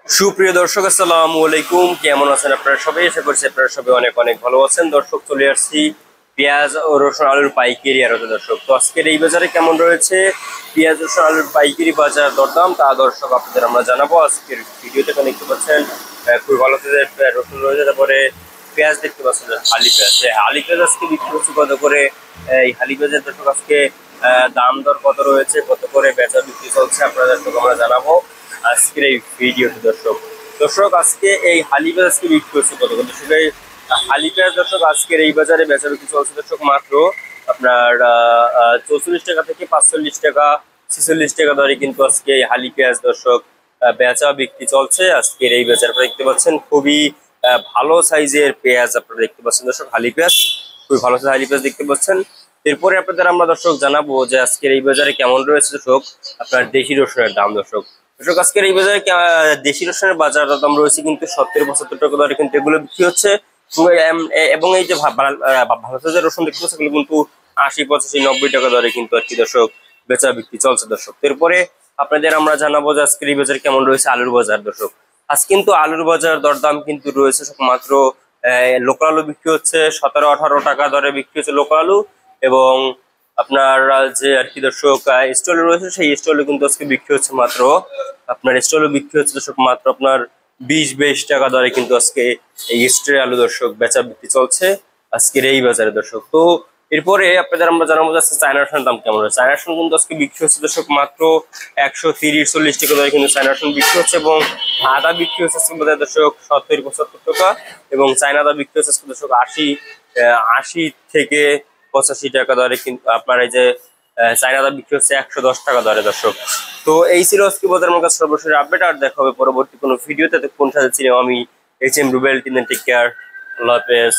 সুপ্রিয় দর্শক, আসসালামু আলাইকুম। কেমন আছেন আপনারা সবাই? আশা করছি আপনারা সবাই অনেক অনেক ভালো আছেন। দর্শক, চলে আসছি পেঁয়াজ ও রসুন আলুর পাইকারি আড়তে। দর্শক, তো আজকের এই বাজারে কেমন রয়েছে পেঁয়াজ রসুন আলুর পাইকারি বাজার দরদাম, তা দর্শক আপনাদের আমরা জানাবো। আজকের ভিডিওতে দেখতে পাচ্ছেন খুব ভালো রসুন রয়েছে, তারপরে পেঁয়াজ দেখতে পাচ্ছেন হালি পেঁয়াজ। হালি পেঁয়াজ আজকে বিক্রি করছি কত করে, এই হালি পেঁয়াজের দর্শক আজকে দাম দর কত রয়েছে, কত করে বেচা বিক্রি চলছে আপনাদের আমরা জানাবো আজকের এই ভিডিওতে। দর্শক আজকে এই হালি পেঁয়াজ আজকে বিক্রি করছে কত করে। দর্শক এই হালি পেঁয়াজ দর্শক আজকের এই বাজারে বেচা বিক্রি চলছে দর্শক মাত্র আপনার 44 টাকা থেকে 45 টাকা 46 টাকা দরে কিন্তু আজকে এই হালি পেঁয়াজ দর্শক বেচা বিক্রি চলছে আজকের এই বাজার। আপনারা দেখতে পাচ্ছেন খুবই ভালো সাইজের পেঁয়াজ আপনারা দেখতে পাচ্ছেন দর্শক, হালি পেঁয়াজ খুবই ভালো সাইজের হালি পেঁয়াজ দেখতে পাচ্ছেন। এরপরে আপনাদের আমরা দর্শক জানাবো যে আজকের এই বাজারে কেমন রয়েছে দর্শক আপনার দেশি রসুনের দাম। দর্শক আজকের এই বাজারে দেশি রসুনের বাজার দাম রয়েছে কিন্তু 70-75 টাকা দরে কিন্তু এগুলো বিক্রি হচ্ছে। এবং এই যে ভালো সাইজের রসুন দেখতে পাচ্ছেন কিন্তু 80-85-90 টাকা দরে কিন্তু আর কি দর্শক বেচা বিক্রি চলছে। দর্শক এরপরে আপনাদের আমরা জানাবো যে আজকের এই বাজারে কেমন রয়েছে আলুর বাজার। দর্শক আজ কিন্তু আলুর বাজার দরদাম কিন্তু রয়েছে মাত্র লোকাল আলু বিক্রি হচ্ছে 17-18 টাকা দরে বিক্রি হচ্ছে লোকাল আলু, এবং আপনার যে আর কি দর্শক স্টলে রয়েছে সেই স্টলে কিন্তু আজকে বিক্রি হচ্ছে মাত্র আপনার স্টলে বিক্রি হচ্ছে দর্শক মাত্র আপনার 20-22 টাকা দরে কিন্তু আজকে এই স্টলে আলু দর্শক বেচা বিক্রি চলছে আজকের এই বাজারে। দর্শক তো এরপরে আপনাদের আমরা জানাবো যে চায়না রসুনের দাম কেমন রয়েছে। চায়না রসুন কিন্তু আজকে বিক্রি হচ্ছে দর্শক মাত্র 130-140 টাকা দরে কিন্তু চায়না রসুন বিক্রি হচ্ছে, এবং আদা বিক্রি হচ্ছে দর্শক 70-75 টাকা, এবং চায়না আদা বিক্রি হচ্ছে দর্শক 80 থেকে 85 টাকা দরে কিন্তু আপনার এই যে চায়না আদা বিক্রি হচ্ছে 110 টাকা দরে। দর্শক তো এই ছিল আজকে বাজার আমার কাছে সর্বশেষ আপডেট। আর দেখা হবে পরবর্তী কোনো ভিডিওতে। কোন সাথে ছিলাম আমি HM রুবেল। টেক কেয়ার, আল্লাহ হাফেজ।